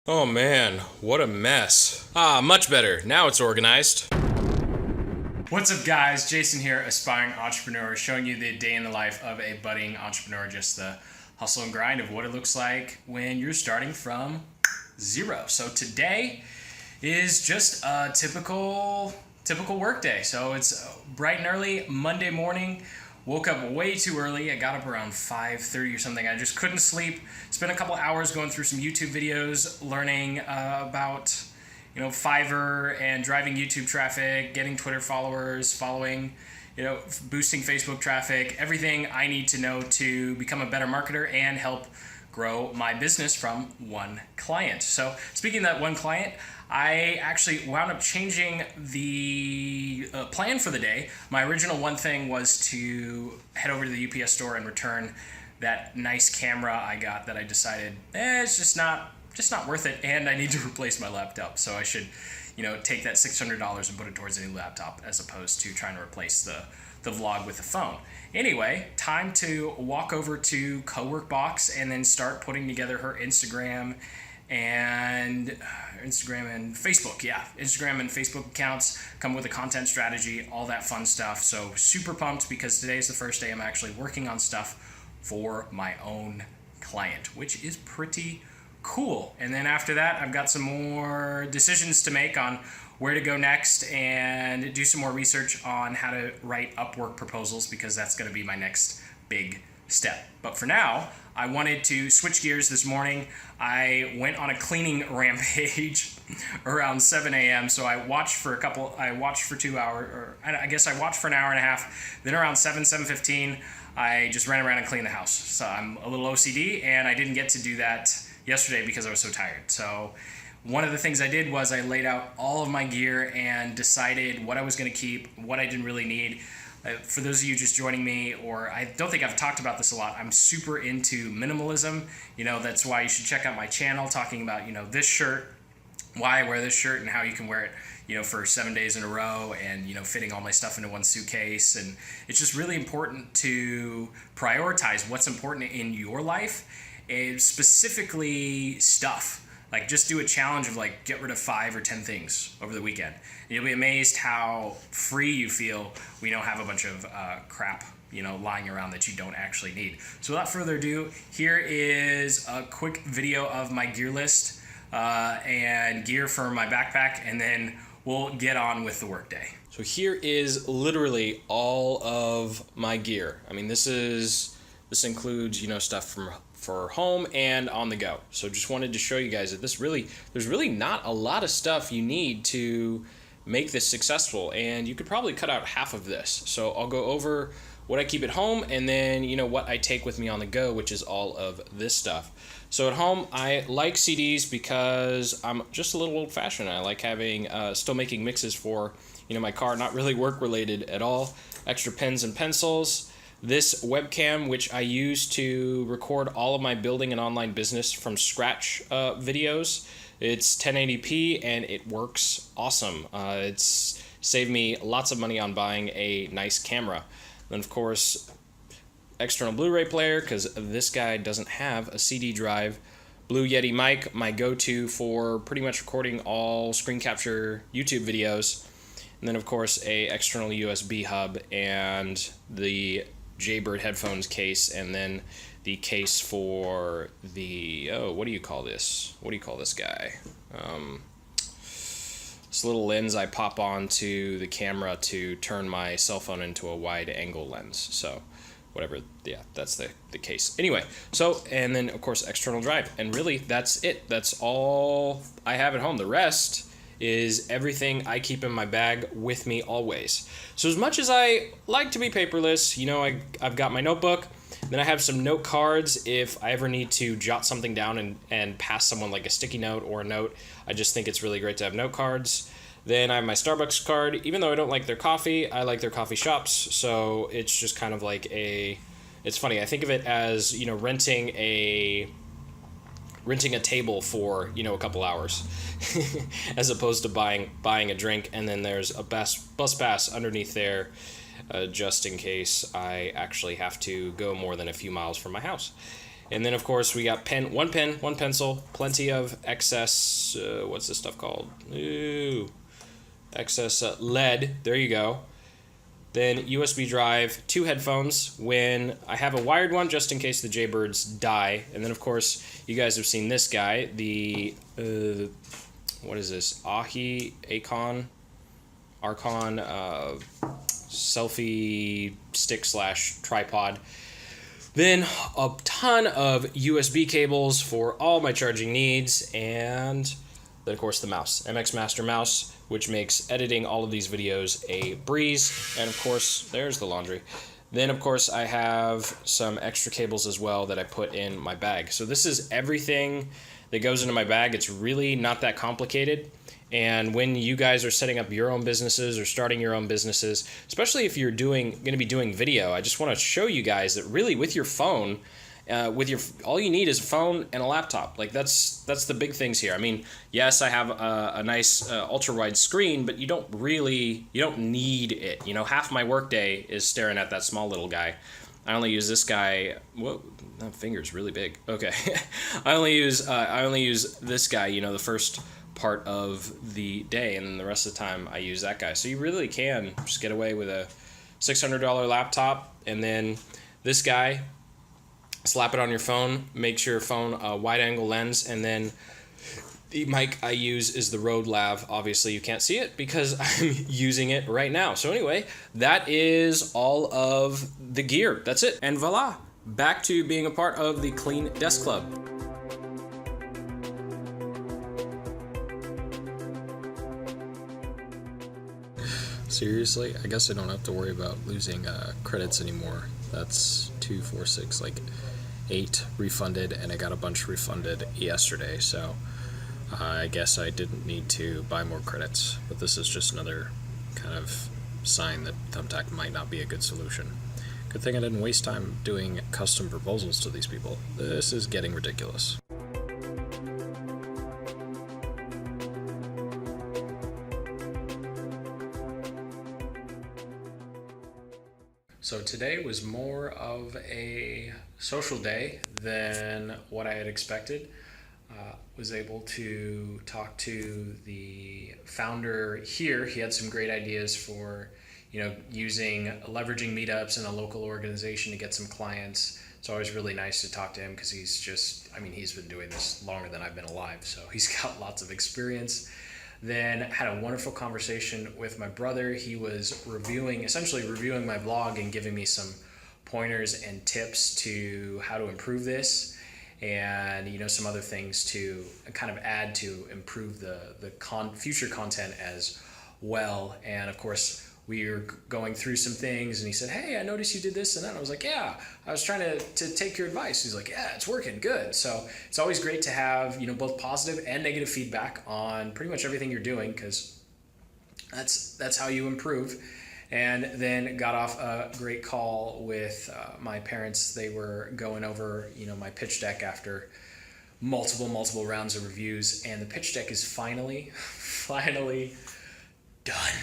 Oh man, what a mess. Much better. Now it's organized. What's up, guys? Jason here, aspiring entrepreneur, showing you the day in the life of a budding entrepreneur, just the hustle and grind of what it looks like when you're starting from zero. So today is just a typical work day. So it's bright and early Monday morning. Woke up way too early. I got up around 5:30 or something. I just couldn't sleep. Spent a couple hours going through some YouTube videos, learning about Fiverr and driving YouTube traffic, getting Twitter followers, following, boosting Facebook traffic, everything I need to know to become a better marketer and help grow my business from one client. So speaking of that one client, I actually wound up changing the plan for the day. My original one thing was to head over to the UPS store and return that nice camera I got that I decided it's just not worth it, and I need to replace my laptop. So I should, take that $600 and put it towards a new laptop as opposed to trying to replace the vlog with the phone. Anyway, time to walk over to CoworkBox and then start putting together her Instagram and Facebook. Yeah, Instagram and Facebook accounts, come with a content strategy, all that fun stuff. So super pumped because today is the first day I'm actually working on stuff for my own client, which is pretty cool. And then after that, I've got some more decisions to make on where to go next and do some more research on how to write Upwork proposals, because that's going to be my next big step. But for now, I wanted to switch gears this morning. I went on a cleaning rampage around 7 a.m. So I watched for 2 hours, or I guess I watched for an hour and a half. Then around 7:15, I just ran around and cleaned the house. So I'm a little OCD, and I didn't get to do that yesterday because I was so tired. So one of the things I did was I laid out all of my gear and decided what I was going to keep, what I didn't really need. For those of you just joining me, or I don't think I've talked about this a lot, I'm super into minimalism. That's why you should check out my channel talking about, this shirt, why I wear this shirt and how you can wear it, for 7 days in a row, and, fitting all my stuff into one suitcase. And it's just really important to prioritize what's important in your life, and specifically stuff. Like, just do a challenge of get rid of 5 or 10 things over the weekend. And you'll be amazed how free you feel when you don't have a bunch of crap, lying around that you don't actually need. So without further ado, here is a quick video of my gear list and gear for my backpack, and then we'll get on with the workday. So here is literally all of my gear. I mean, this includes, stuff for home and on the go. So just wanted to show you guys that there's really not a lot of stuff you need to make this successful, and you could probably cut out half of this. So I'll go over what I keep at home, and then what I take with me on the go, which is all of this stuff. So at home, I like CDs because I'm just a little old-fashioned. I like having still making mixes for my car, not really work related at all. Extra pens and pencils. This webcam, which I use to record all of my building and online business from scratch videos. It's 1080p and it works awesome. It's saved me lots of money on buying a nice camera. Then, of course, external Blu-ray player, because this guy doesn't have a CD drive. Blue Yeti mic, my go-to for pretty much recording all screen capture YouTube videos. And then, of course, a external USB hub and the Jaybird headphones case, and then the case for the what do you call this guy, this little lens I pop onto the camera to turn my cell phone into a wide angle lens. So whatever, yeah, that's the case. Anyway, so, and then of course external drive, and really that's it. That's all I have at home. The rest is everything I keep in my bag with me always. So as much as I like to be paperless, I've got my notebook, then I have some note cards if I ever need to jot something down and pass someone like a sticky note or a note. I just think it's really great to have note cards. Then I have my Starbucks card. Even though I don't like their coffee, I like their coffee shops, so it's just kind of like it's funny, I think of it as, renting a table for a couple hours as opposed to buying a drink. And then there's a bus pass underneath there just in case I actually have to go more than a few miles from my house. And then of course we got one pen, one pencil, plenty of excess, what's this stuff called? Ooh, excess lead, there you go. Then USB drive, 2 headphones when I have a wired one just in case the Jaybirds die. And then of course you guys have seen this guy, the, what is this, Archon selfie stick / tripod. Then a ton of USB cables for all my charging needs, and then of course the mouse, MX Master mouse, which makes editing all of these videos a breeze. And of course there's the laundry. Then of course I have some extra cables as well that I put in my bag. So this is everything that goes into my bag. It's really not that complicated. And when you guys are setting up your own businesses or starting your own businesses, especially if you're going to be doing video, I just want to show you guys that really with your phone, all you need is a phone and a laptop. Like that's the big things here. I mean, yes, I have a nice ultra wide screen, but you don't need it. You know, half my workday is staring at that small little guy. I only use this guy. Whoa, that finger's really big. Okay, I only use this guy. You know, the first part of the day, and then the rest of the time I use that guy. So you really can just get away with a $600 laptop, and then this guy, slap it on your phone, makes your phone a wide angle lens, and then the mic I use is the Rode Lav. Obviously you can't see it because I'm using it right now. So anyway, that is all of the gear. That's it. And voila, back to being a part of the Clean Desk Club. Seriously, I guess I don't have to worry about losing credits anymore. That's 2, 4, 6, like 8 refunded, and I got a bunch refunded yesterday, so I guess I didn't need to buy more credits. But this is just another kind of sign that Thumbtack might not be a good solution. Good thing I didn't waste time doing custom proposals to these people. This is getting ridiculous. So today was more of a social day than what I had expected. Was able to talk to the founder here. He had some great ideas for, leveraging meetups in a local organization to get some clients. It's always really nice to talk to him because he's been doing this longer than I've been alive. So he's got lots of experience. Then had a wonderful conversation with my brother. He was essentially reviewing my vlog and giving me some pointers and tips to how to improve this, and some other things to kind of add to improve the future content as well. And of course, we were going through some things, and he said, "Hey, I noticed you did this and that." I was like, "Yeah, I was trying to take your advice." He's like, "Yeah, it's working good." So it's always great to have both positive and negative feedback on pretty much everything you're doing, because that's how you improve. And then got off a great call with my parents. They were going over my pitch deck after multiple rounds of reviews, and the pitch deck is finally done.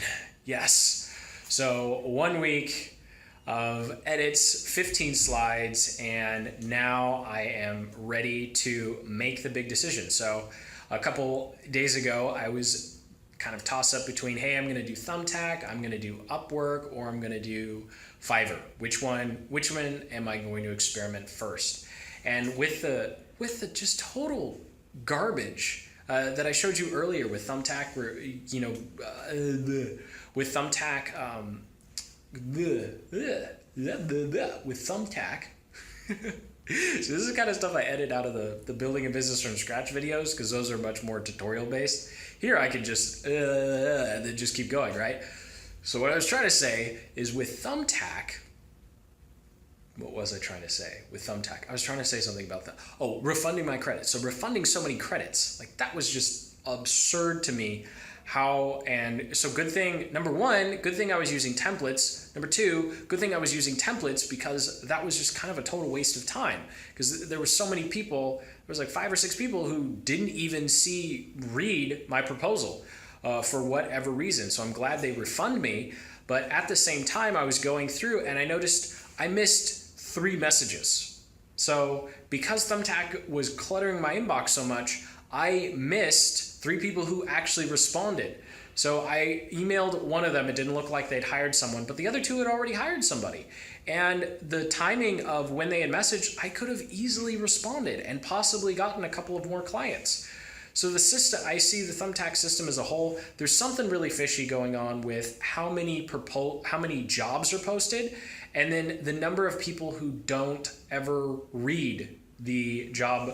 Yes. So 1 week of edits, 15 slides, and now I am ready to make the big decision. So a couple days ago, I was kind of toss up between, hey, I'm going to do Thumbtack, I'm going to do Upwork, or I'm going to do Fiverr. Which one am I going to experiment first? And with the just total garbage that I showed you earlier with Thumbtack, where with Thumbtack, with Thumbtack. So this is the kind of stuff I edit out of the building a business from scratch videos, because those are much more tutorial based. Here I can just then just keep going, right? So what I was trying to say is with Thumbtack, what was I trying to say with Thumbtack? I was trying to say something about that. Oh, refunding my credits. So refunding so many credits, like that was just absurd to me. Good thing, number one, good thing I was using templates. Number two, good thing I was using templates, because that was just kind of a total waste of time, because there were so many people, there was like 5 or 6 people who didn't even read my proposal for whatever reason. So I'm glad they refund me. But at the same time, I was going through and I noticed I missed 3 messages. So because Thumbtack was cluttering my inbox so much, I missed 3 people who actually responded. So I emailed one of them. It didn't look like they'd hired someone, but the other 2 had already hired somebody. And the timing of when they had messaged, I could have easily responded and possibly gotten a couple of more clients. So the system, I see the Thumbtack system as a whole, there's something really fishy going on with how many jobs are posted, and then the number of people who don't ever read the job,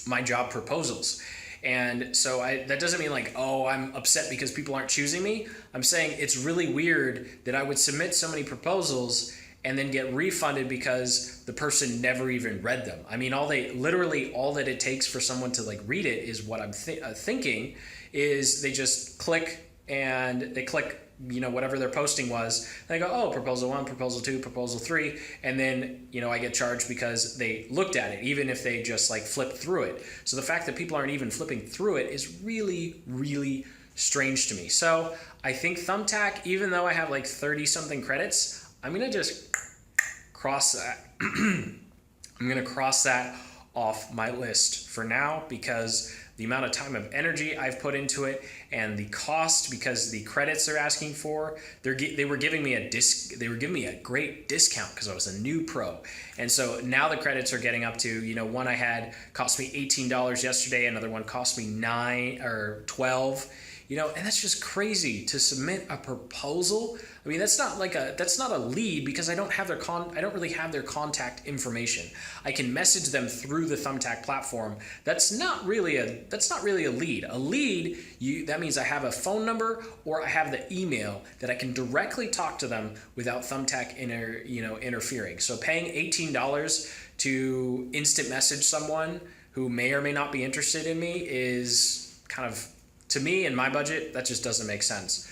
my job proposals. And so that doesn't mean like, oh, I'm upset because people aren't choosing me. I'm saying it's really weird that I would submit so many proposals and then get refunded because the person never even read them. I mean, all that it takes for someone to like read it is what I'm thinking is they just click whatever their posting was. And they go, oh, proposal 1, proposal 2, proposal 3. And then, I get charged because they looked at it, even if they just like flipped through it. So the fact that people aren't even flipping through it is really, really strange to me. So I think Thumbtack, even though I have like 30 something credits, I'm going to just cross that. I'm going to cross that off my list for now because the amount of time and energy I've put into it and the cost, because the credits they're asking for, they were giving me a great discount because I was a new pro. And so now the credits are getting up to, one I had cost me $18 yesterday, another one cost me $9 or $12. And that's just crazy to submit a proposal. I mean, that's not a lead because I don't really have their contact information. I can message them through the Thumbtack platform. That's not really a lead. A lead, that means I have a phone number or I have the email that I can directly talk to them without Thumbtack interfering. So paying $18 to instant message someone who may or may not be interested in me is kind of, to me, in my budget, that just doesn't make sense.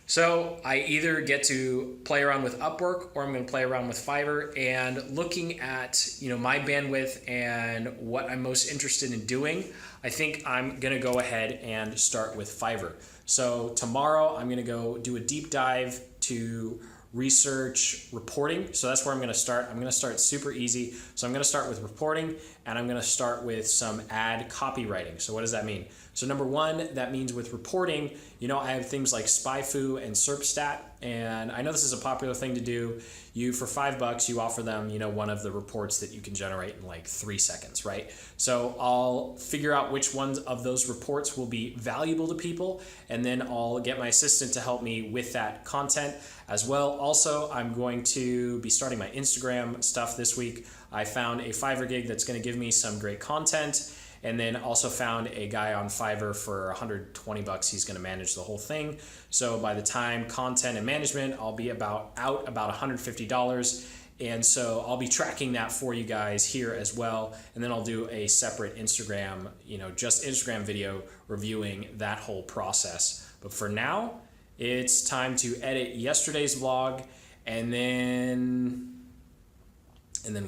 So I either get to play around with Upwork or I'm going to play around with Fiverr, and looking at, my bandwidth and what I'm most interested in doing, I think I'm going to go ahead and start with Fiverr. So tomorrow I'm going to go do a deep dive to research reporting. So that's where I'm going to start. I'm going to start super easy. So I'm going to start with reporting, and I'm going to start with some ad copywriting. So what does that mean? So number one, that means with reporting, I have things like SpyFu and SERPstat, and I know this is a popular thing to do. For $5, you offer them, one of the reports that you can generate in like 3 seconds, right? So I'll figure out which ones of those reports will be valuable to people, and then I'll get my assistant to help me with that content as well. Also, I'm going to be starting my Instagram stuff this week. I found a Fiverr gig that's going to give me some great content. And then also found a guy on Fiverr for $120. He's going to manage the whole thing. So by the time content and management, I'll be about $150. And so I'll be tracking that for you guys here as well. And then I'll do a separate Instagram, just Instagram video reviewing that whole process. But for now, it's time to edit yesterday's vlog, and then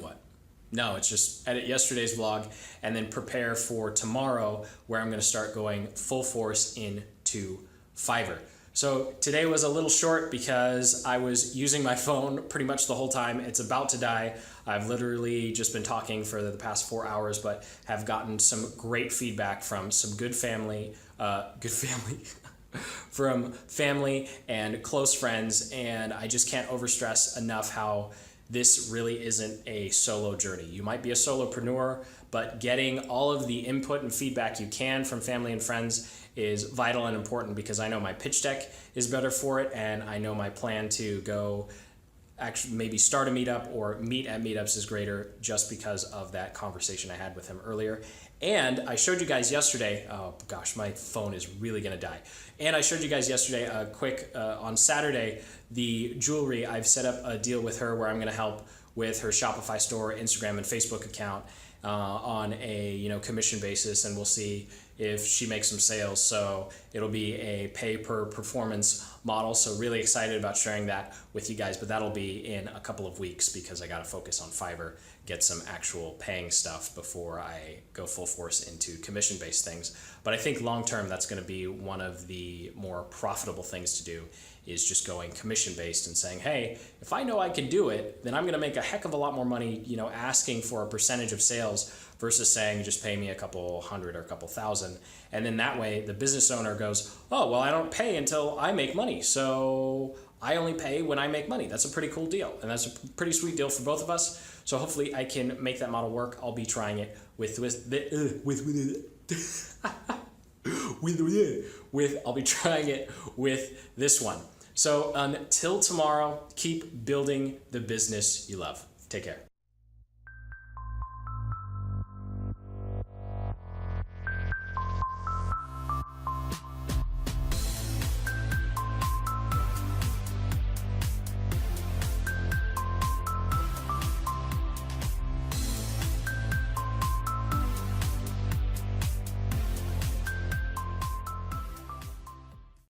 what? No, it's just edit yesterday's vlog and then prepare for tomorrow, where I'm going to start going full force into Fiverr. So today was a little short because I was using my phone pretty much the whole time. It's about to die. I've literally just been talking for the past 4 hours, but have gotten some great feedback from some good family, from family and close friends. And I just can't overstress enough how this really isn't a solo journey. You might be a solopreneur, but getting all of the input and feedback you can from family and friends is vital and important, because I know my pitch deck is better for it, and I know my plan to go actually maybe start a meetup or meet at meetups is greater just because of that conversation I had with him earlier. And I showed you guys yesterday, oh gosh, my phone is really gonna die. And I showed you guys yesterday a quick, on Saturday, the jewelry, I've set up a deal with her where I'm gonna help with her Shopify store, Instagram, and Facebook account on a commission basis, and we'll see if she makes some sales. So it'll be a pay per performance model. So really excited about sharing that with you guys, but that'll be in a couple of weeks because I got to focus on Fiverr get some actual paying stuff before I go full force into commission-based things. But I think long-term, that's going to be one of the more profitable things to do, is just going commission-based and saying, hey, if I know I can do it, then I'm going to make a heck of a lot more money, asking for a percentage of sales versus saying, just pay me a couple hundred or a couple thousand. And then that way the business owner goes, oh, well, I don't pay until I make money. So I only pay when I make money. That's a pretty cool deal. And that's a pretty sweet deal for both of us. So hopefully I can make that model work. I'll be trying it I'll be trying it with this one. So until tomorrow, keep building the business you love. Take care.